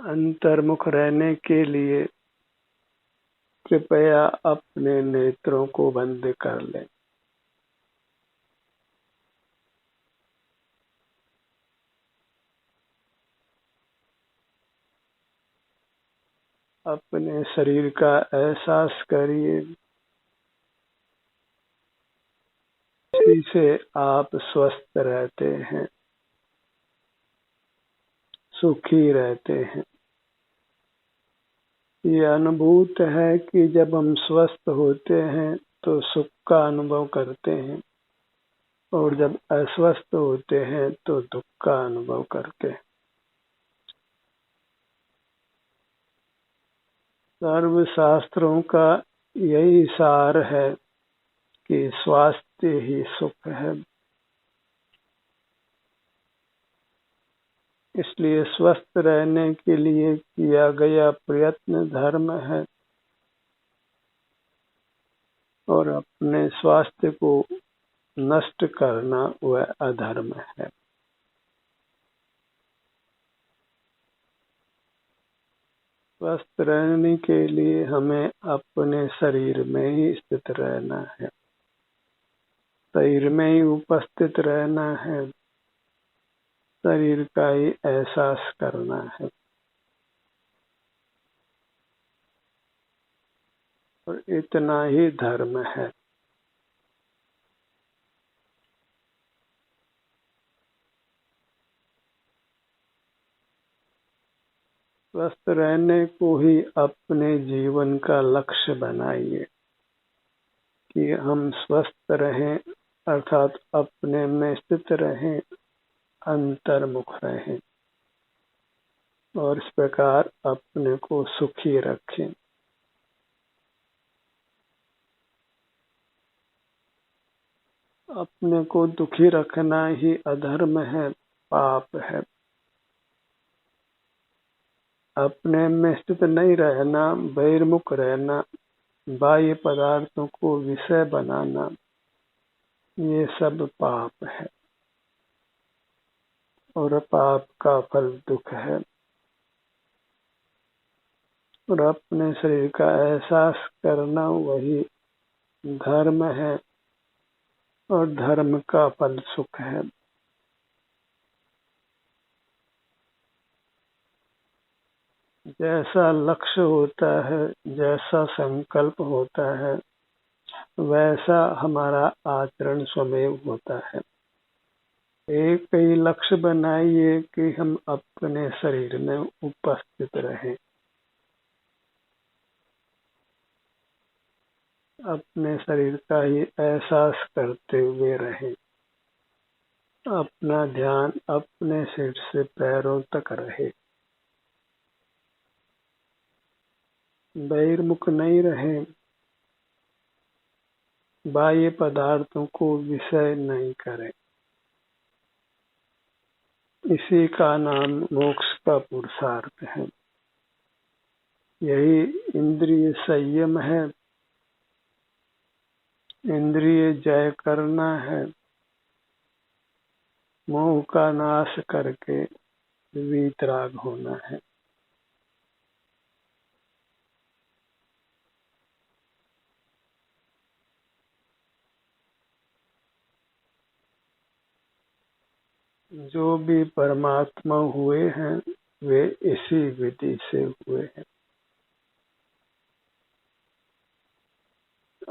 अंतर्मुख रहने के लिए कृपया अपने नेत्रों को बंद कर लें। अपने शरीर का एहसास करिए, इसी से आप स्वस्थ रहते हैं, सुखी रहते हैं। ये अनुभूत है कि जब हम स्वस्थ होते हैं तो सुख का अनुभव करते हैं, और जब अस्वस्थ होते हैं तो दुख का अनुभव करते हैं। सर्व शास्त्रों का यही सार है कि स्वास्थ्य ही सुख है। इसलिए स्वस्थ रहने के लिए किया गया प्रयत्न धर्म है, और अपने स्वास्थ्य को नष्ट करना वह अधर्म है। स्वस्थ रहने के लिए हमें अपने शरीर में ही स्थित रहना है, शरीर में ही उपस्थित रहना है, शरीर का ही एहसास करना है। और इतना ही धर्म है। स्वस्थ रहने को ही अपने जीवन का लक्ष्य बनाइए कि हम स्वस्थ रहें, अर्थात अपने में स्थित रहें, अंतर्मुख रहें, और इस प्रकार अपने को सुखी रखें। अपने को दुखी रखना ही अधर्म है, पाप है। अपने में स्थित नहीं रहना, बहिर्मुख रहना, बाह्य पदार्थों को विषय बनाना, ये सब पाप है, और पाप का फल दुख है। और अपने शरीर का एहसास करना वही धर्म है, और धर्म का फल सुख है। जैसा लक्ष्य होता है, जैसा संकल्प होता है, वैसा हमारा आचरण स्वमेव होता है। एक ही लक्ष्य बनाइए कि हम अपने शरीर में उपस्थित रहें, अपने शरीर का ही एहसास करते हुए रहें। अपना ध्यान अपने सिर से पैरों तक रहे, बहिर्मुख नहीं रहे, बाह्य पदार्थों को विषय नहीं करें। इसी का नाम मोक्ष का पुरुषार्थ है। यही इंद्रिय संयम है, इंद्रिय जय करना है, मोह का नाश करके वीतराग होना है। जो भी परमात्मा हुए हैं वे इसी विधि से हुए हैं।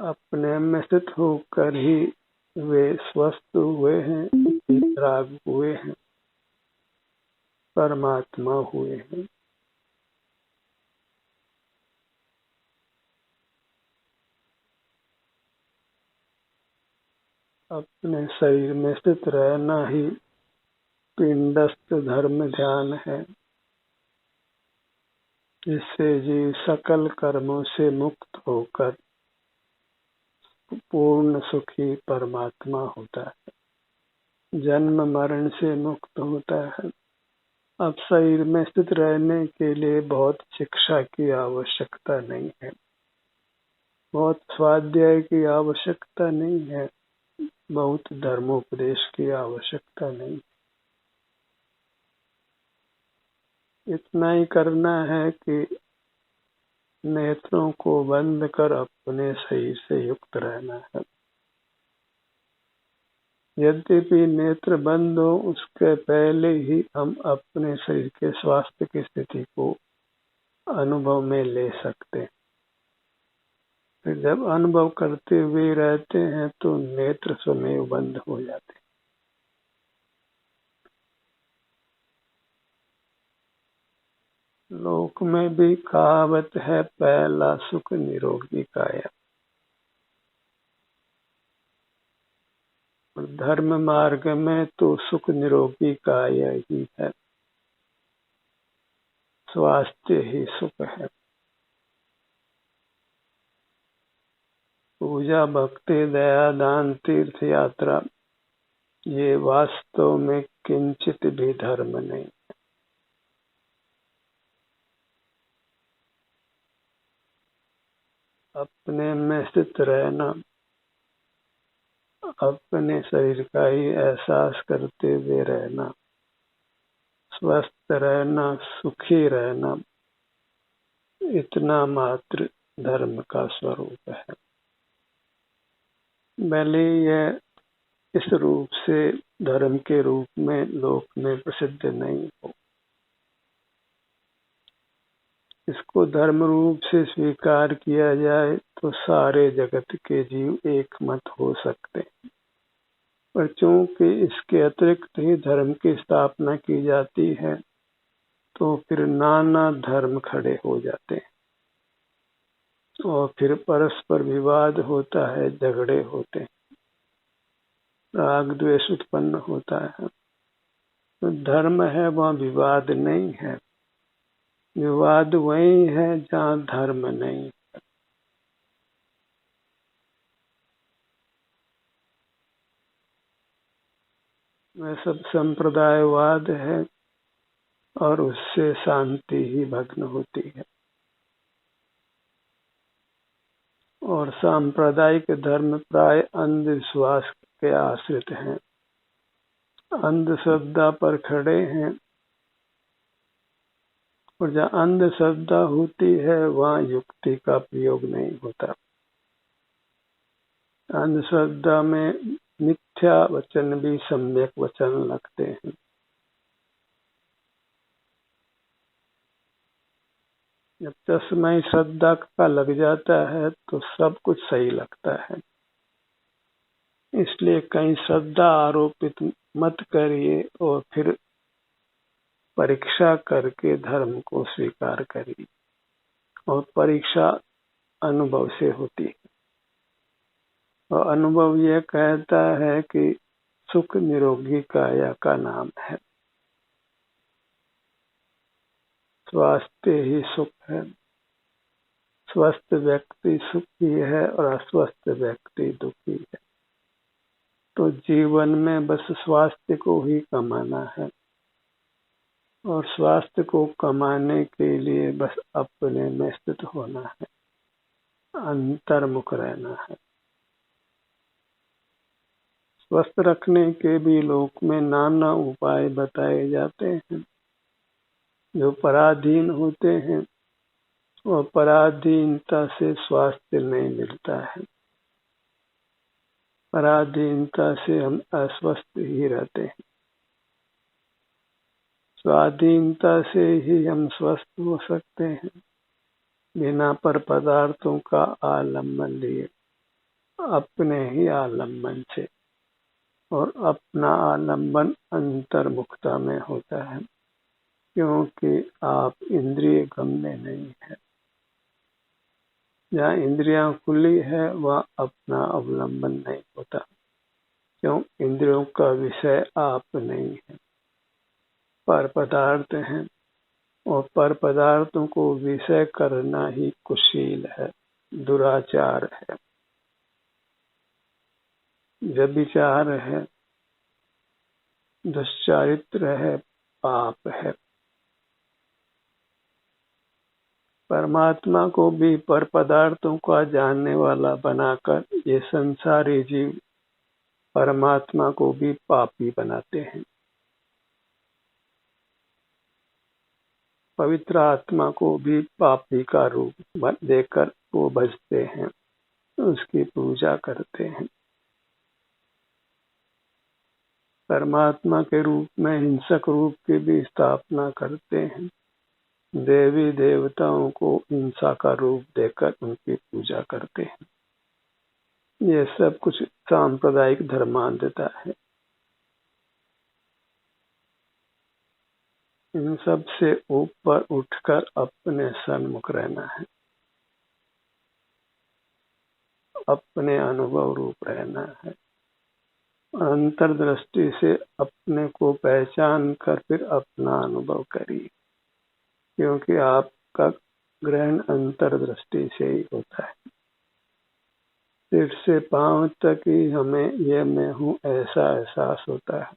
अपने में स्थित होकर ही वे स्वस्थ हुए हैं, वीतराग हुए हैं, परमात्मा हुए हैं। अपने शरीर में स्थित रहना ही पिंडस्थ धर्म ध्यान है, जिससे जीव सकल कर्मों से मुक्त होकर पूर्ण सुखी परमात्मा होता है, जन्म मरण से मुक्त होता है। अब शरीर में स्थित रहने के लिए बहुत शिक्षा की आवश्यकता नहीं है, बहुत स्वाध्याय की आवश्यकता नहीं है, बहुत धर्मोपदेश की आवश्यकता नहीं। इतना ही करना है कि नेत्रों को बंद कर अपने शरीर से युक्त रहना है। यद्यपि नेत्र बंद हो, उसके पहले ही हम अपने शरीर के स्वास्थ्य की स्थिति को अनुभव में ले सकते हैं। फिर जब अनुभव करते हुए रहते हैं तो नेत्र स्वमेव बंद हो जाते हैं। लोक में भी कहावत है, पहला सुख निरोगी काया। और धर्म मार्ग में तो सुख निरोगी काया ही है, स्वास्थ्य ही सुख है। पूजा, भक्ति, दया, दान, तीर्थ यात्रा, ये वास्तव में किंचित भी धर्म नहीं। अपने में स्थित रहना, अपने शरीर का ही एहसास करते हुए रहना, स्वस्थ रहना, सुखी रहना, इतना मात्र धर्म का स्वरूप है। भले यह इस रूप से धर्म के रूप में लोक में प्रसिद्ध नहीं हो, इसको धर्म रूप से स्वीकार किया जाए तो सारे जगत के जीव एक मत हो सकते हैं। पर चूंकि इसके अतिरिक्त ही धर्म की स्थापना की जाती है, तो फिर नाना धर्म खड़े हो जाते हैं और फिर परस्पर विवाद होता है, झगड़े होते हैं, राग द्वेष उत्पन्न होता है। तो धर्म है वहाँ विवाद नहीं है, विवाद वही है जहाँ धर्म नहीं। वह सब संप्रदायवाद है और उससे शांति ही भग्न होती है। और सांप्रदायिक धर्म प्राय अंधविश्वास के आश्रित हैं, अंधश्रद्धा पर खड़े हैं। और जहाँ अंधश्रद्धा होती है वहाँ युक्ति का प्रयोग नहीं होता। अंधश्रद्धा में मिथ्या वचन भी सम्यक वचन लगते हैं। जब चश्मा ही श्रद्धा का लग जाता है तो सब कुछ सही लगता है। इसलिए कहीं श्रद्धा आरोपित मत करिए और फिर परीक्षा करके धर्म को स्वीकार करिए। और परीक्षा अनुभव से होती है, और अनुभव यह कहता है कि सुख निरोगी काया का नाम है। स्वास्थ्य ही सुख है। स्वस्थ व्यक्ति सुखी है और अस्वस्थ व्यक्ति दुखी है। तो जीवन में बस स्वास्थ्य को ही कमाना है, और स्वास्थ्य को कमाने के लिए बस अपने में स्थित होना है, अंतर्मुख रहना है। स्वस्थ रखने के भी लोक में नाना उपाय बताए जाते हैं जो पराधीन होते हैं, और पराधीनता से स्वास्थ्य नहीं मिलता है। पराधीनता से हम अस्वस्थ ही रहते हैं। स्वाधीनता से ही हम स्वस्थ हो सकते हैं, बिना पर पदार्थों का आलम्बन लिए, अपने ही आलम्बन से। और अपना आलम्बन अंतर्मुखता में होता है, क्योंकि आप इंद्रिय गम्य नहीं है। जहाँ इंद्रियां खुली है वहाँ अपना अवलंबन नहीं होता, क्यों? इंद्रियों का विषय आप नहीं है, पर पदार्थ हैं। और पर पदार्थों को विषय करना ही कुशील है, दुराचार है, व्यभिचार है, दुश्चरित्र है, पाप है। परमात्मा को भी पर पदार्थों का जानने वाला बनाकर ये संसारी जीव परमात्मा को भी पापी बनाते हैं। पवित्र आत्मा को भी पापी का रूप देकर वो भजते हैं, उसकी पूजा करते हैं। परमात्मा के रूप में हिंसक रूप की भी स्थापना करते हैं। देवी देवताओं को हिंसा का रूप देकर उनकी पूजा करते हैं। ये सब कुछ सांप्रदायिक धर्मांधता है। इन सब से ऊपर उठकर अपने सन्मुख रहना है, अपने अनुभव रूप रहना है। अंतर्दृष्टि से अपने को पहचान कर फिर अपना अनुभव करिए, क्योंकि आपका ग्रहण अंतर्दृष्टि से ही होता है। सिर से पांव तक ही हमें ये मैं हूँ ऐसा एहसास होता है।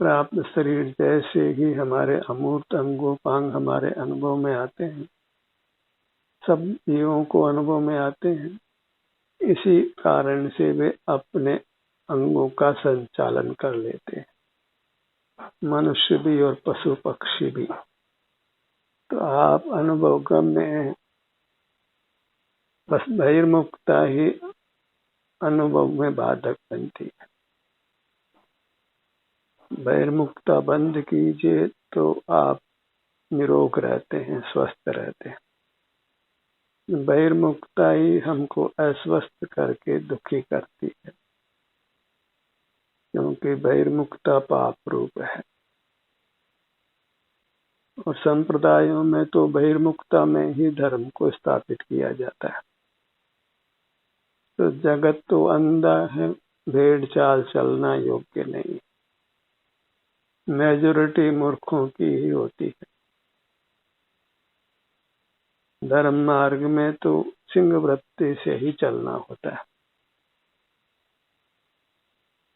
प्राप्त शरीर जैसे ही हमारे अमूर्त अंगोपांग हमारे अनुभव में आते हैं, सब जीवों को अनुभव में आते हैं। इसी कारण से वे अपने अंगों का संचालन कर लेते हैं, मनुष्य भी और पशु पक्षी भी। तो आप अनुभव गम्य हैं, बस बहिर्मुखता ही अनुभव में बाधक बनती है। बहिर्मुखता बंद कीजिए तो आप निरोग रहते हैं, स्वस्थ रहते हैं। बहिर्मुखता ही हमको अस्वस्थ करके दुखी करती है, क्योंकि बहिर्मुखता पाप रूप है। और संप्रदायों में तो बहिर्मुखता में ही धर्म को स्थापित किया जाता है। तो जगत तो अंधा है, भेड़ चाल चलना योग्य नहीं। मेजोरिटी मूर्खों की ही होती है। धर्म मार्ग में तो सिंह वृत्ति से ही चलना होता है,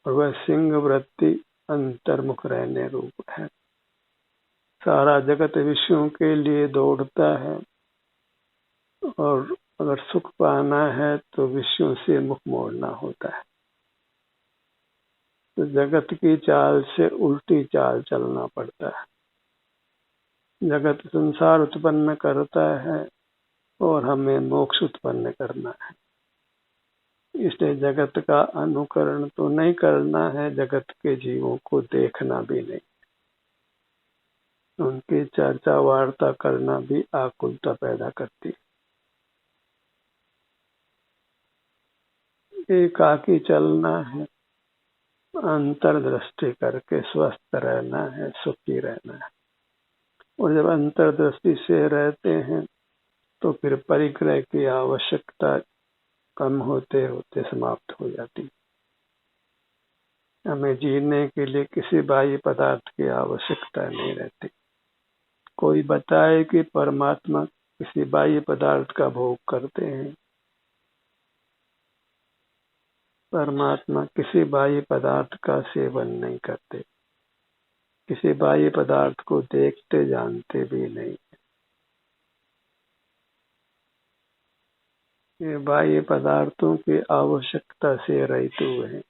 और वह सिंह वृत्ति अंतर्मुख रहने रूप है। सारा जगत विषयों के लिए दौड़ता है, और अगर सुख पाना है तो विषयों से मुख मोड़ना होता है। तो जगत की चाल से उल्टी चाल चलना पड़ता है। जगत संसार उत्पन्न करता है और हमें मोक्ष उत्पन्न करना है। इसलिए जगत का अनुकरण तो नहीं करना है, जगत के जीवों को देखना भी नहीं, उनकी चर्चा वार्ता करना भी आकुलता पैदा करती है। एकाकी चलना है, अंतर्दृष्टि करके स्वस्थ रहना है, सुखी रहना है। और जब अंतर्दृष्टि से रहते हैं तो फिर परिग्रह की आवश्यकता कम होते होते समाप्त हो जाती है। हमें जीने के लिए किसी बाह्य पदार्थ की आवश्यकता नहीं रहती। कोई बताए कि परमात्मा किसी बाह्य पदार्थ का भोग करते हैं, परमात्मा किसी बाह्य पदार्थ का सेवन नहीं करते, किसी बाह्य पदार्थ को देखते जानते भी नहीं। ये बाह्य पदार्थों की आवश्यकता से रहित हुए हैं,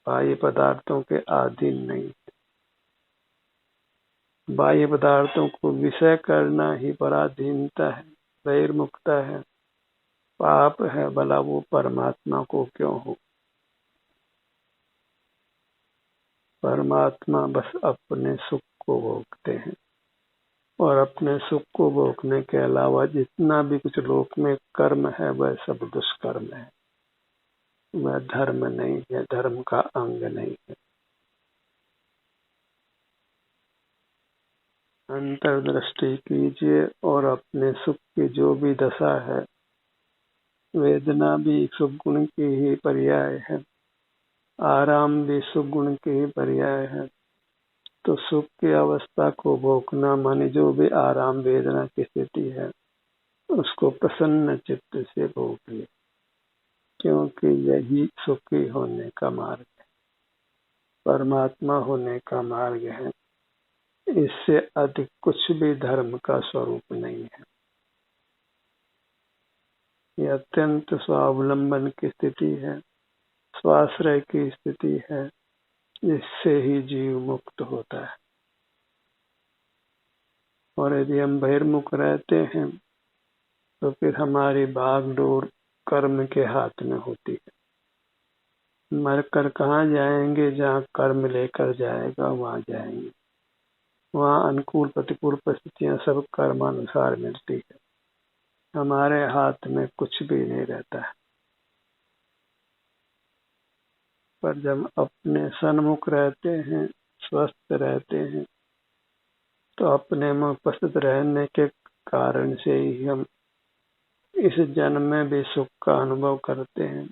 बाह्य पदार्थों के अधीन नहीं। बाह्य पदार्थों को विषय करना ही पराधीनता है, बहिर्मुखता है, पाप है। भला वो परमात्मा को क्यों हो। परमात्मा बस अपने सुख को भोगते हैं, और अपने सुख को भोगने के अलावा जितना भी कुछ लोक में कर्म है वह सब दुष्कर्म है, वह धर्म नहीं है, धर्म का अंग नहीं है। अंतर्दृष्टि कीजिए और अपने सुख की जो भी दशा है, वेदना भी सुख गुण की ही पर्याय है, आराम भी सुख गुण की ही पर्याय है। तो सुख की अवस्था को भोगना माने जो भी आराम वेदना की स्थिति है उसको प्रसन्न चित्त से भोगिए, क्योंकि यही सुखी होने का मार्ग है, परमात्मा होने का मार्ग है। इससे अधिक कुछ भी धर्म का स्वरूप नहीं है। यह अत्यंत स्वावलंबन की स्थिति है, स्वाश्रय की स्थिति है, जिससे ही जीव मुक्त होता है। और यदि हम बहिर्मुख रहते हैं तो फिर हमारी भागदौड़ कर्म के हाथ में होती है। मर कर कहाँ जाएंगे? जहाँ कर्म लेकर जाएगा वहाँ जाएंगे। वहाँ अनुकूल प्रतिकूल परिस्थितियां सब कर्मानुसार मिलती है। हमारे हाथ में कुछ भी नहीं रहता है। पर जब अपने सन्मुख रहते हैं, स्वस्थ रहते हैं, तो अपने में उपस्थित रहने के कारण से ही हम इस जन्म में भी सुख का अनुभव करते हैं।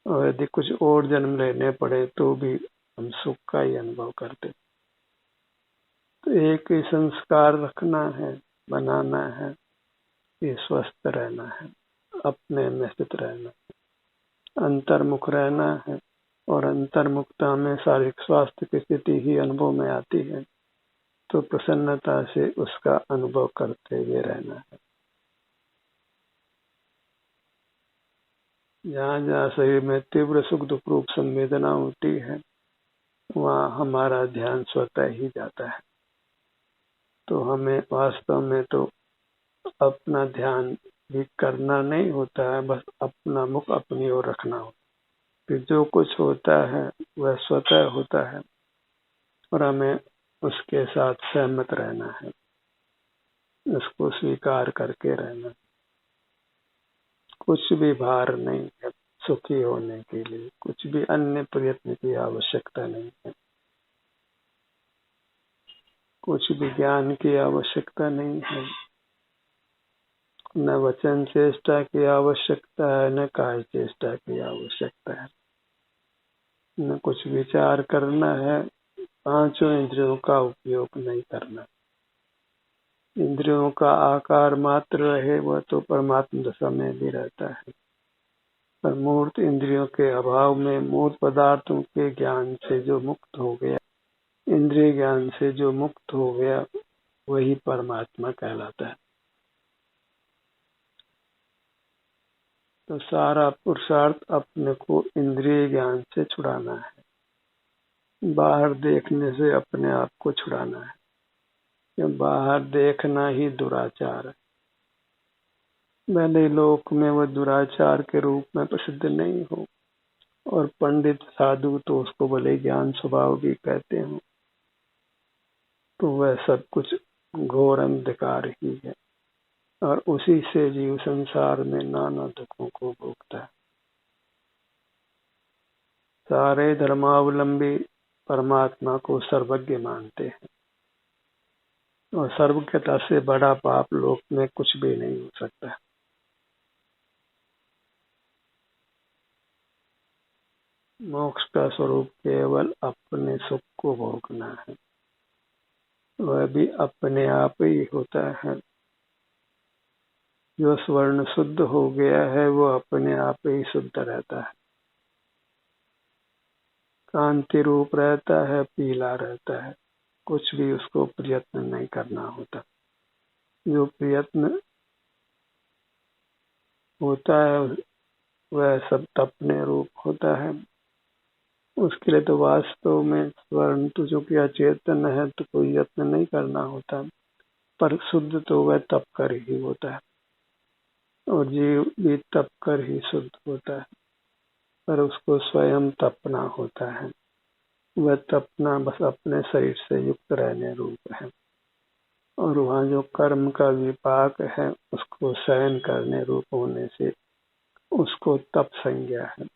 और यदि कुछ और जन्म लेने पड़े तो भी हम सुख का ही अनुभव करते हैं। तो एक ही संस्कार रखना है, बनाना है, ये स्वस्थ रहना है, अपने में स्थित रहना है, अंतर्मुख रहना है। और अंतर्मुखता में शारीरिक स्वास्थ्य की स्थिति ही अनुभव में आती है, तो प्रसन्नता से उसका अनुभव करते हुए रहना है। जहाँ जहाँ शरीर में तीव्र सुख दुख रूप संवेदना होती है, वहाँ हमारा ध्यान स्वतः ही जाता है। तो हमें वास्तव में तो अपना ध्यान भी करना नहीं होता है, बस अपना मुख अपनी ओर रखना होता है। फिर जो कुछ होता है वह स्वतः होता है और हमें उसके साथ सहमत रहना है, उसको स्वीकार करके रहना। कुछ भी भार नहीं है सुखी होने के लिए, कुछ भी अन्य प्रयत्न की आवश्यकता नहीं है, कुछ भी ज्ञान की आवश्यकता नहीं है, न वचन चेष्टा की आवश्यकता है, न काय चेष्टा की आवश्यकता है, न कुछ विचार करना है। पांचों इंद्रियों का उपयोग नहीं करना। इंद्रियों का आकार मात्र रहे वह तो परमात्म दशा में भी रहता है, पर मूर्त इंद्रियों के अभाव में मूर्त पदार्थों के ज्ञान से जो मुक्त हो गया, इंद्रिय ज्ञान से जो मुक्त हो गया, वही परमात्मा कहलाता है। तो सारा पुरुषार्थ अपने को इंद्रिय ज्ञान से छुड़ाना है, बाहर देखने से अपने आप को छुड़ाना है। कि बाहर देखना ही दुराचार है। भले लोक में वह दुराचार के रूप में प्रसिद्ध नहीं हो, और पंडित साधु तो उसको भले ज्ञान स्वभाव भी कहते हो, तो वह सब कुछ घोर अंधकार ही है, और उसी से जीव संसार में नाना दुखों को भोगता है। सारे धर्मावलंबी परमात्मा को सर्वज्ञ मानते हैं, और सर्वज्ञता से बड़ा पाप लोक में कुछ भी नहीं हो सकता। मोक्ष का स्वरूप केवल अपने सुख को भोगना है, वह भी अपने आप ही होता है। जो स्वर्ण शुद्ध हो गया है वो अपने आप ही शुद्ध रहता है, कांति रूप रहता है, पीला रहता है, कुछ भी उसको प्रयत्न नहीं करना होता। जो प्रयत्न होता है वह सब अपने रूप होता है। उसके लिए तो वास्तव में स्वर्ण तो जो कि अचेतन है तो कोई यत्न नहीं करना होता, पर शुद्ध तो वह तप कर ही होता है, और जीव भी तप कर ही शुद्ध होता है, पर उसको स्वयं तपना होता है। वह तपना बस अपने शरीर से युक्त रहने रूप है, और वहाँ जो कर्म का विपाक है उसको सहन करने रूप होने से उसको तप संज्ञा है।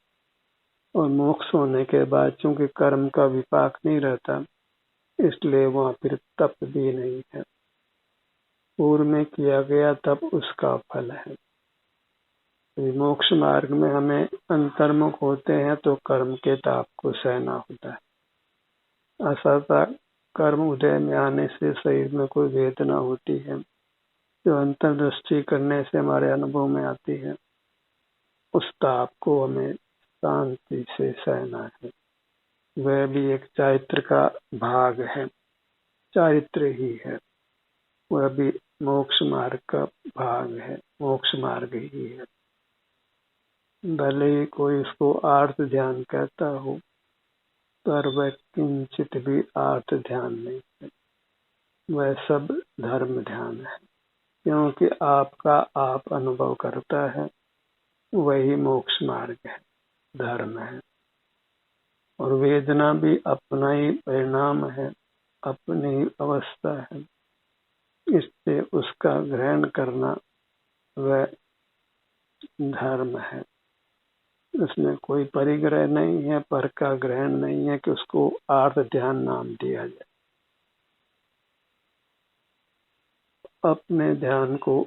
और मोक्ष होने के बाद चूंकि कर्म का विपाक नहीं रहता, इसलिए वहाँ फिर तप भी नहीं है। पूर्व में किया गया तप उसका फल है। मोक्ष मार्ग में हमें अंतर्मुख होते हैं तो कर्म के ताप को सहना होता है। असहता कर्म उदय में आने से शरीर में कोई वेदना होती है, जो अंतर्दृष्टि करने से हमारे अनुभव में आती है, उस ताप को हमें शांति से सहना है। वह भी एक चारित्र का भाग है, चारित्र ही है, वह भी मोक्ष मार्ग का भाग है, मोक्ष मार्ग ही है। भले ही कोई उसको आर्त ध्यान कहता हो, पर वह किंचित भी आर्त ध्यान नहीं है। वह सब धर्म ध्यान है, क्योंकि आपका आप अनुभव करता है वही मोक्ष मार्ग है, धर्म है। और वेदना भी अपना ही परिणाम है, अपनी ही अवस्था है, इससे उसका ग्रहण करना वह धर्म है। उसमें कोई परिग्रह नहीं है, पर का ग्रहण नहीं है कि उसको आर्थ ध्यान नाम दिया जाए। अपने ध्यान को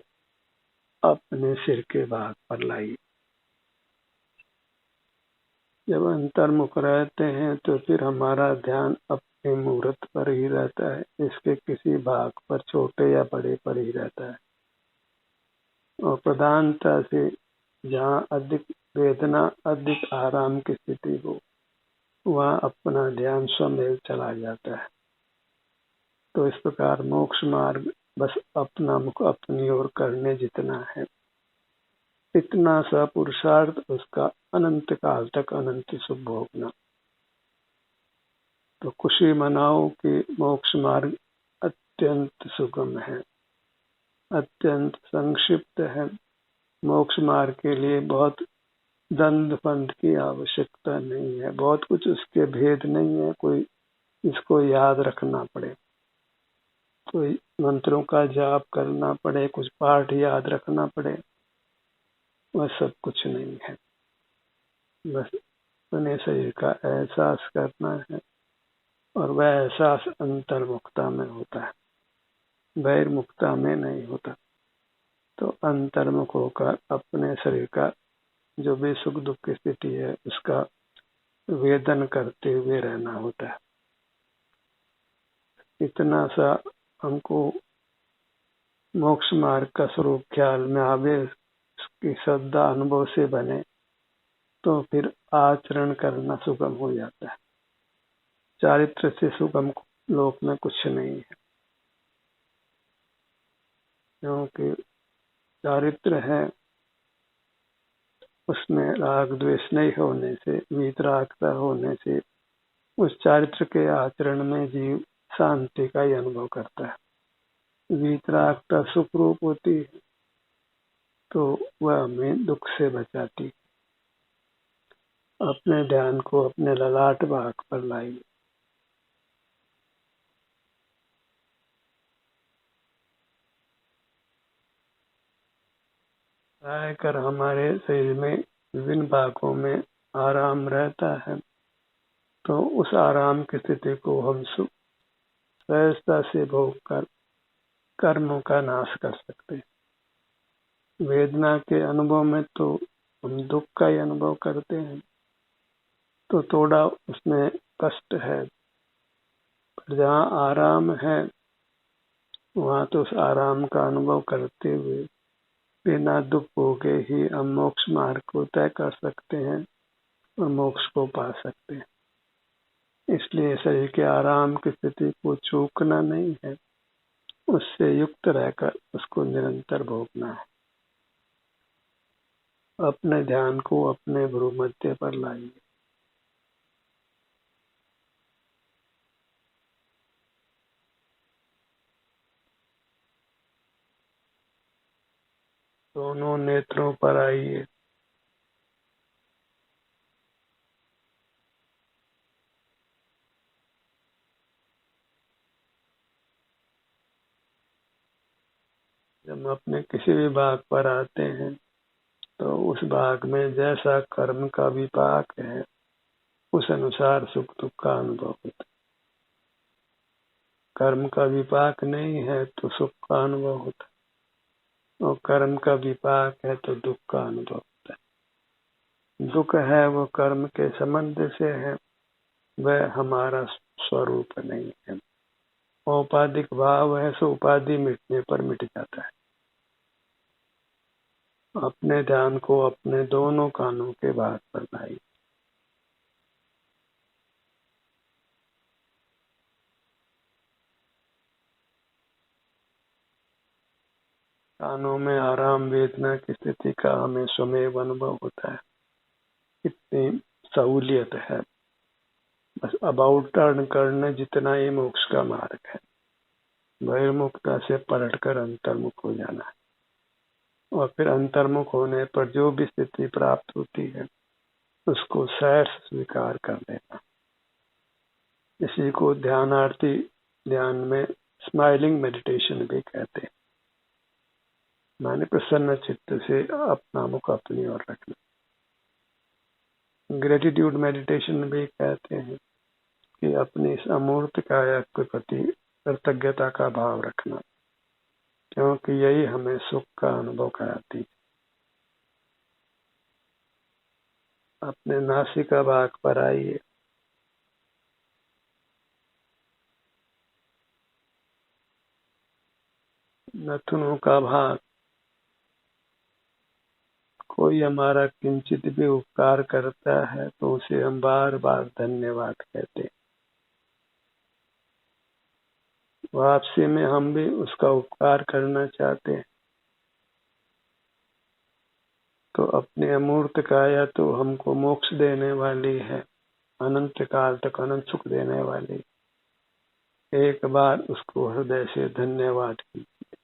अपने सिर के भाग पर लाइए। जब अंतर्मुख रहते हैं तो फिर हमारा ध्यान अपने मुहूर्त पर ही रहता है, इसके किसी भाग पर, छोटे या बड़े पर ही रहता है। और प्रधानता से जहाँ अधिक वेदना, अधिक आराम की स्थिति हो, वहाँ अपना ध्यान स्वमेव चला जाता है। तो इस प्रकार मोक्ष मार्ग बस अपना मुख अपनी ओर करने जितना है, इतना सा पुरुषार्थ उसका अनंत काल तक अनंत सुख भोगना। तो खुशी मनाओ कि मोक्ष मार्ग अत्यंत सुगम है, अत्यंत संक्षिप्त है। मोक्ष मार्ग के लिए बहुत दंड फंड की आवश्यकता नहीं है, बहुत कुछ उसके भेद नहीं है कोई इसको याद रखना पड़े, कोई मंत्रों का जाप करना पड़े, कुछ पाठ याद रखना पड़े, वह सब कुछ नहीं है। बस अपने शरीर का एहसास करना है, और वह एहसास अंतर्मुखता में होता है, बहिर्मुखता में नहीं होता। तो अंतर्मुख होकर अपने शरीर का जो भी सुख दुख की स्थिति है उसका वेदन करते हुए रहना होता है। इतना सा हमको मोक्ष मार्ग का स्वरूप ख्याल में आवे, उसकी श्रद्धा अनुभव से बने, तो फिर आचरण करना सुगम हो जाता है। चारित्र से सुगम लोक में कुछ नहीं है, क्योंकि चारित्र है उसमें राग द्वेष नहीं होने से, वीतरागता होने से, उस चारित्र के आचरण में जीव शांति का ही अनुभव करता है। वीतरागता सुख रूप होती है तो वह हमें दुख से बचाती। अपने ध्यान को अपने ललाट भाग पर लाइए। कर हमारे शरीर में विभिन्न भागों में आराम रहता है, तो उस आराम की स्थिति को हम सहजता से भोग कर कर्मों का नाश कर सकते हैं। वेदना के अनुभव में तो हम दुख का ही अनुभव करते हैं, तो थोड़ा उसमें कष्ट है, पर जहाँ आराम है वहाँ तो उस आराम का अनुभव करते हुए बिना दुख भोगे ही हम मोक्ष मार्ग को तय कर सकते हैं और मोक्ष को पा सकते हैं। इसलिए शरीर के आराम की स्थिति को चूकना नहीं है, उससे युक्त रहकर उसको निरंतर भोगना है। अपने ध्यान को अपने भ्रू मध्य पर लाइए। दोनों नेत्रों पर आइए। जब अपने किसी भी भाग पर आते हैं तो उस भाग में जैसा कर्म का विपाक है उस अनुसार सुख दुख का अनुभव होता है। कर्म का विपाक नहीं है तो सुख का अनुभव होता है, और कर्म का विपाक है तो दुख का अनुभव होता है। दुख है वो कर्म के संबंध से है, वह हमारा स्वरूप नहीं है। औपाधिक भाव है, सो उपाधि मिटने पर मिट जाता है। अपने ध्यान को अपने दोनों कानों के भाग पर लाइए। कानों में आराम वेदना की स्थिति का हमें स्वमेव अनुभव होता है। कितनी सहूलियत है, बस अबाउट टर्न करने जितना ही मोक्ष का मार्ग है। बहिर्मुखता से पलटकर अंतर्मुख हो जाना है, और फिर अंतर्मुख होने पर जो भी स्थिति प्राप्त होती है उसको सैर स्वीकार कर लेना। इसी को ध्यानार्थी ध्यान में स्माइलिंग मेडिटेशन भी कहते हैं, माने प्रसन्न चित्त से अपना मुख अपनी ओर रखना। ग्रेटिट्यूड मेडिटेशन भी कहते हैं कि अपनी इस अमूर्त काया के प्रति कृतज्ञता का भाव रखना, क्योंकि यही हमें सुख का अनुभव कराती है। अपने नासिका भाग पर आइए, नथुनों का भाग। कोई हमारा किंचित भी उपकार करता है तो उसे हम बार बार धन्यवाद कहते हैं। वापसी में हम भी उसका उपकार करना चाहते हैं, तो अपनी अमूर्त काया तो हमको मोक्ष देने वाली है, अनंत काल तक अनंत सुख देने वाली। एक बार उसको हृदय से धन्यवाद कीजिए।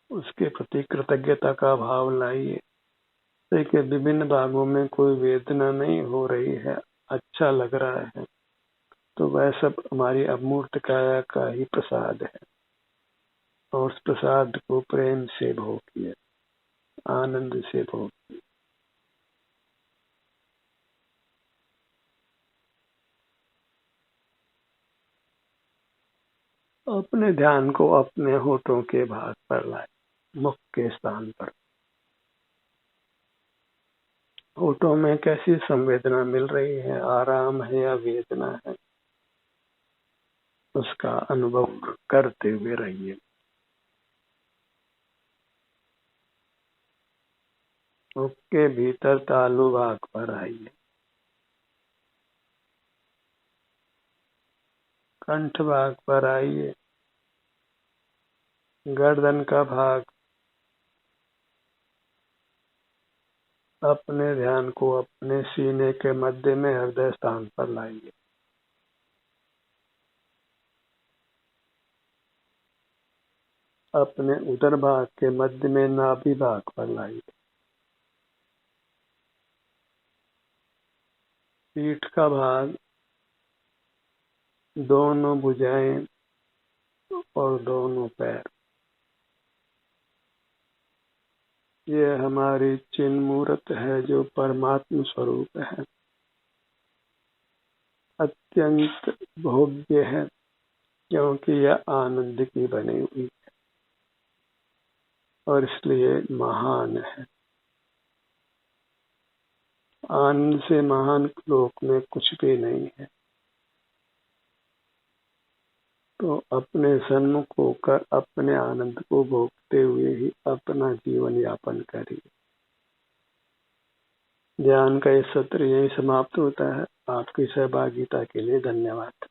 उसके प्रति कृतज्ञता का भाव लाइए। शरीर के विभिन्न भागों में कोई वेदना नहीं हो रही है, अच्छा लग रहा है, तो वह सब हमारी अमूर्त काया का ही प्रसाद है, और उस प्रसाद को प्रेम से भोगिए, आनंद से भोगिए। अपने ध्यान को अपने होठों के भाग पर लाए, मुख के स्थान पर। होठों में कैसी संवेदना मिल रही है, आराम है या वेदना है, उसका अनुभव करते हुए रहिए। मुख के भीतर तालु भाग पर आइए, कंठ भाग पर आइए, गर्दन का भाग। अपने ध्यान को अपने सीने के मध्य में हृदय स्थान पर लाइए। अपने उदर भाग के मध्य में नाभि भाग पर लाइए। पीठ का भाग, दोनों भुजाएं और दोनों पैर, ये हमारी चिन्ह मूर्त है जो परमात्म स्वरूप है, अत्यंत भोग्य है, क्योंकि यह आनंद की बनी हुई है और इसलिए महान है। आनंद से महान लोक में कुछ भी नहीं है। तो अपने सन्मुख होकर अपने आनंद को भोगते हुए ही अपना जीवन यापन करिए। ध्यान का ये सत्र यही समाप्त होता है। आपकी सहभागिता के लिए धन्यवाद।